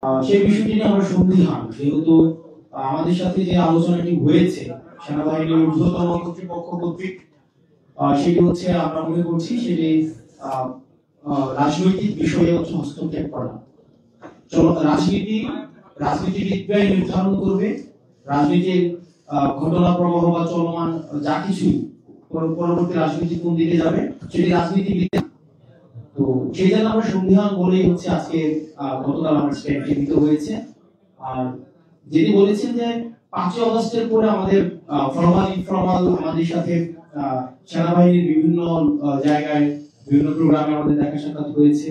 সেই বিষয়টি নিয়ে আমরা সন্দিহান, যেহেতু আমাদের সাথে যে আলোচনাটি হয়েছে সেনাবাহিনীর ঊর্ধ্বতন কর্তৃপক্ষ কর্তৃক, সেটি হচ্ছে আমরা মনে করছি সেটি রাজনৈতিক বিষয়ে হচ্ছে হস্তক্ষেপ করা। রাজনীতিবিদরাই নির্ধারণ করবে রাজনীতির ঘটনা প্রবাহ বা চলমান যা কিছু পরবর্তী রাজনীতি কোন দিকে যাবে সেটি রাজনীতিবিদ। তো সেই জন্য আমরা সন্দিহান বলেই হচ্ছে আজকে গতকাল আমার স্টেটমেন্ট দিতে হয়েছে। আর যেটি বলেছেন যে 5 আগস্টের পরে আমাদের ফরমাল আমাদের সাথে সেনাবাহিনীর বিভিন্ন জায়গায় বিভিন্ন প্রোগ্রামে আমাদের দেখা সাক্ষাৎ হয়েছে।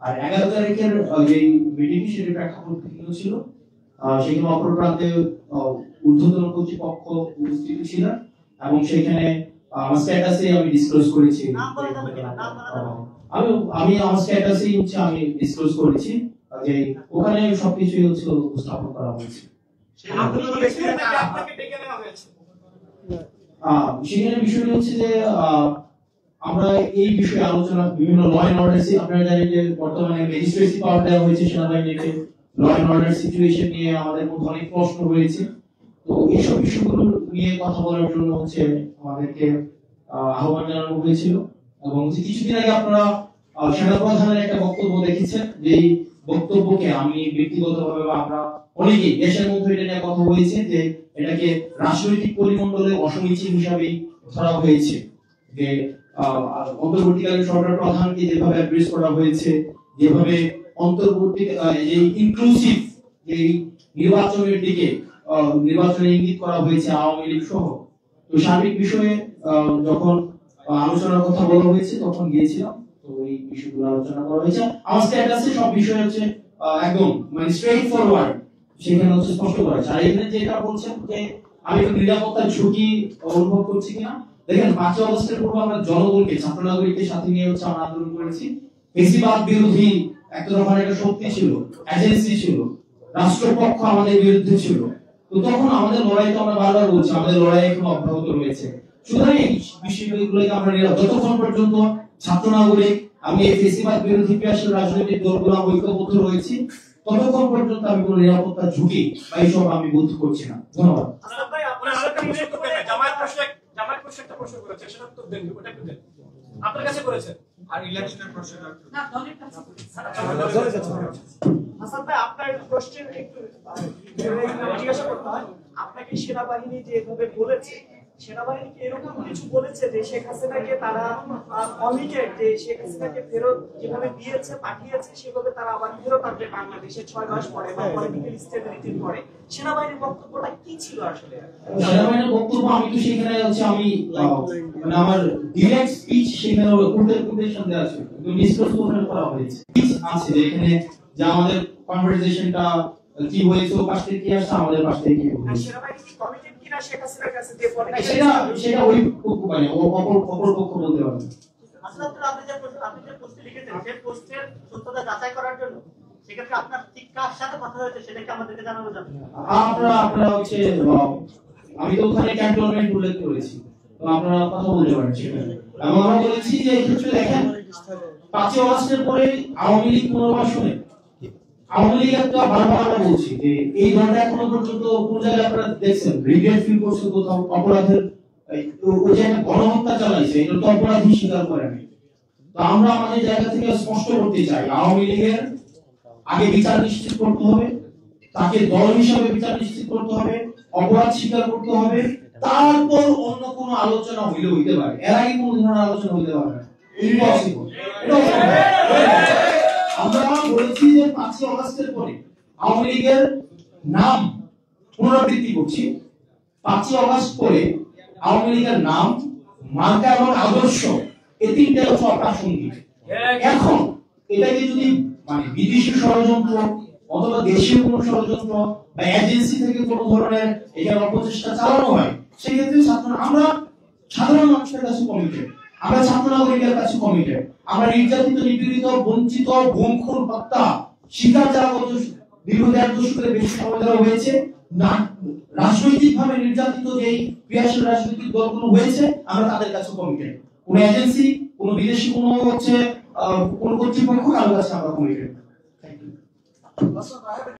আর 11 তারিখের যে মিটিং সেটি প্রেক্ষাপট ভিন্ন ছিল। সেখানে অপর প্রান্তে ঊর্ধ্বতন কর্তৃপক্ষ উপস্থিত ছিল এবং সেখানে আমার স্ট্যাটাসে আমি ডিসক্লোজ করেছি। আমি আমার স্ট্যাটাসেই হচ্ছে আমি ডিসক্লোজ করেছি যে ওখানে সবকিছু হচ্ছে উপস্থাপন করা হয়েছে। সেখানে বিষয়টি হচ্ছে যে আমরা এই বিষয়ে আলোচনা বিভিন্ন ল এন্ড অর্ডার, আপনারা জানেন যে বর্তমানে ম্যাজিস্ট্রেসি পাওয়ার দেওয়া হয়েছে সেনাবাহিনীকে। ল এন্ড অর্ডার সিচুয়েশন নিয়ে আমাদের মধ্যে অনেক প্রশ্ন রয়েছে। তো এইসব বিষয়গুলো নিয়ে কথা বলার জন্য হচ্ছে আমাদেরকে আহ্বান জানানো হয়েছিল। এবং কিছুদিন আগে আপনারা সেনাপ্রধানের একটা বক্তব্য দেখেছেন, যে বক্তব্যকে আমি ব্যক্তিগতভাবে বা আমরা অনেকেই দেশের মধ্যে এটা নিয়ে কথা হয়েছে যে এটাকে রাজনৈতিক পরিমণ্ডলে অসমীচীন হিসাবে ধরা হয়েছে। যে অন্তর্বর্তীকালীন সরকার প্রধানকে যেভাবে অ্যাড্রেস করা হয়েছে, যেভাবে অন্তর্বর্তী যে ইনক্লুসিভ যে নির্বাচনের দিকে নির্বাচনে ইঙ্গিত করা হয়েছে আওয়ামী লীগ সহ। তো সার্বিক বিষয়ে যখন আলোচনার কথা বলা হয়েছে তখন গিয়েছিলাম, তো এই বিষয়গুলো আলোচনা করা হয়েছে। আমার স্ট্যাটাসে সব বিষয় হচ্ছে একদম মানে স্ট্রেইট ফরওয়ার্ড, সেখানে হচ্ছে স্পষ্ট করা আছে। আর এখানে যেটা বলছেন যে আমি একটু নিরাপত্তার ঝুঁকি অনুভব করছি কিনা, দেখেন 5 আগস্টের পূর্বে আমরা জনগণকে ছাত্র নাগরিকদের সাথে নিয়ে হচ্ছে আমরা আন্দোলন করেছি। বেশিরভাগ বিরোধী একতরফা একটা শক্তি ছিল, এজেন্সি ছিল, রাষ্ট্রপক্ষ আমাদের বিরুদ্ধে ছিল। তো তখন আমাদের লড়াই তো আমরা বারবার বলছি আমাদের লড়াই এখন অব্যাহত রয়েছে। সুতরাং এই বিষয়গুলোকে আমরা যতক্ষণ পর্যন্ত ছাত্র নাগরিক আমি এই ফেসিবাদ বিরোধী ক্রিয়াশীল রাজনৈতিক দলগুলো ঐক্যবদ্ধ রয়েছি ততক্ষণ পর্যন্ত আমি কোনো নিরাপত্তার ঝুঁকি বা এইসব আমি বোধ করছি না। ধন্যবাদ। আপনার কাছে করেছেন আর ইলেকশনের প্রশ্নটা না দলের কাছে হাসান ভাই আপনার প্রশ্নের একটু জিজ্ঞাসা করতে হয়, আপনাকে সেনাবাহিনী যেভাবে বলেছে, সেনাবাহিনী এরকম কিছু বলেছে যে শেখ হাসিনাকে তারা কমিটেড, যে শেখ হাসিনাকে ফেরত যেভাবে দিয়েছে পাঠিয়েছে সেভাবে তারা আবার ফেরত আসবে বাংলাদেশে 6 মাস পরে বা পলিটিক্যাল স্টেবিলিটির পরে। সেনাবাহিনীর বক্তব্যটা কি ছিল আসলে? সেনাবাহিনীর বক্তব্য আমি তো সেখানে হচ্ছে আমি মানে আমার ডিরেক্ট স্পিচ সেখানে কোটেশন দেওয়া আছে, তো ডিসকাস করা হয়েছে স্পিচ আছে যেখানে যে আমাদের কনভারসেশনটা কি হয়েছে, ও পাশ থেকে কি আসছে, আমাদের পাশ থেকে কি হয়েছে। সেনাবাহিনী কি কমিটেড কিনা শেখ হাসিনার কাছে যে সেটা ওই পক্ষ মানে অপর পক্ষ বলতে পারবে। আসলে আপনি যে পোস্টে লিখেছেন সেই পোস্টের সত্যতা যাচাই করার জন্য সেক্ষেত্রে আপনার ঠিক কার সাথে কথা হয়েছে সেটা কি আমাদেরকে জানানো যাবে? আপনারা হচ্ছে আমি তো ওখানে ক্যান্টনমেন্ট উল্লেখ করেছি, তো আপনারা কথা বলতে পারেন সেখানে। এবং আমরা বলেছি যে এই ক্ষেত্রে দেখেন 5 আগস্টের পরে আওয়ামী লীগ পুনর্বাসনে আওয়ামী লীগ একটা বারবার আমরা বলছি যে এই ধরনের এখনো পর্যন্ত কোন জায়গায় আপনারা দেখছেন রিগ্রেট ফিল করছে কোথাও অপরাধের ওই যে একটা গণহত্যা চালাইছে এটা তো অপরাধী স্বীকার করেনি। তো আমরা আমাদের জায়গা থেকে স্পষ্ট করতে চাই আওয়ামী লীগের আগে বিচার নিশ্চিত করতে হবে, তাকে দল হিসেবে বিচার নিশ্চিত করতে হবে, অপরাধ স্বীকার করতে হবে, তারপর অন্য কোনো আলোচনা হইতে পারে। এর আগে কোনো ধরনের আলোচনা হইতে পারে না, ইম্পসিবল। আমরা বলেছি যে 5 আগস্টের পরে আওয়ামী লীগের নাম পুনরাবৃত্তি করছি। 5 আগস্ট পরে আওয়ামী লীগের নাম, মার্কা এবং আদর্শ এই তিনটাই হচ্ছে অপ্রাসঙ্গিক। এখন এটাকে যদি মানে বিদেশি ষড়যন্ত্র অথবা দেশীয় কোনো ষড়যন্ত্র বা এজেন্সি থেকে কোনো ধরনের এখানে অপচেষ্টা চালানো হয়, সেক্ষেত্রে আমরা সাধারণ মানুষের কাছে কমিটেড, আমরা ছাত্র নাগরিকের কাছে কমিটেড। আমরা নির্যাতিত, নিপীড়িত, বঞ্চিত, গুম, খুন, হত্যা শিকার যারা গত দীর্ঘ 1.5 দশকের বেশি সময় ধরে হয়েছে, রাজনৈতিকভাবে নির্যাতিত যেই ক্রিয়াশীল রাজনৈতিক দলগুলো হয়েছে, আমরা তাদের কাছে কমিটেড। কোন এজেন্সি, কোন বিদেশি কোন হচ্ছে কোন কর্তৃপক্ষ কারো কাছে আমরা committed. Thank you. Listen, I have a